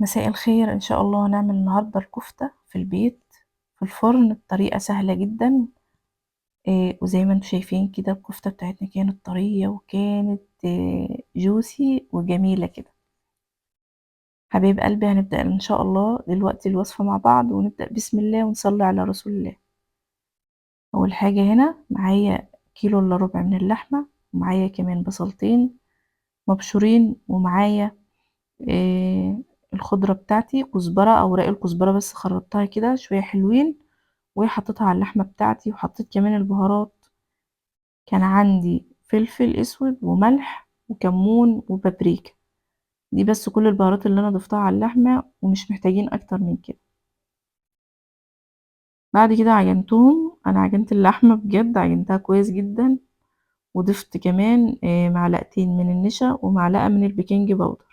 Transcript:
مساء الخير، إن شاء الله هنعمل النهاردة الكفتة في البيت في الفرن بطريقة سهلة جدا. وزي ما انتم شايفين كده الكفتة بتاعتنا كانت طرية وكانت جوسي وجميلة كده. حبايب قلبي، هنبدأ إن شاء الله دلوقتي الوصفة مع بعض، ونبدأ بسم الله ونصلي على رسول الله. أول حاجة هنا معايا كيلو إلا ربع من اللحمة، ومعايا كمان بصلتين مبشورين، ومعايا آه، الخضرة بتاعتي كزبرة، أوراق الكزبرة بس خرطتها كده شوية حلوين وحطيتها على اللحمة بتاعتي، وحطيت كمان البهارات. كان عندي فلفل اسود وملح وكمون وبابريكا. دي بس كل البهارات اللي انا ضفتها على اللحمة، ومش محتاجين اكتر من كده. بعد كده عجنتهم، انا عجنت اللحمة بجد، عجنتها كويس جدا. وضفت كمان معلقتين من النشا ومعلقة من البيكنج باودر.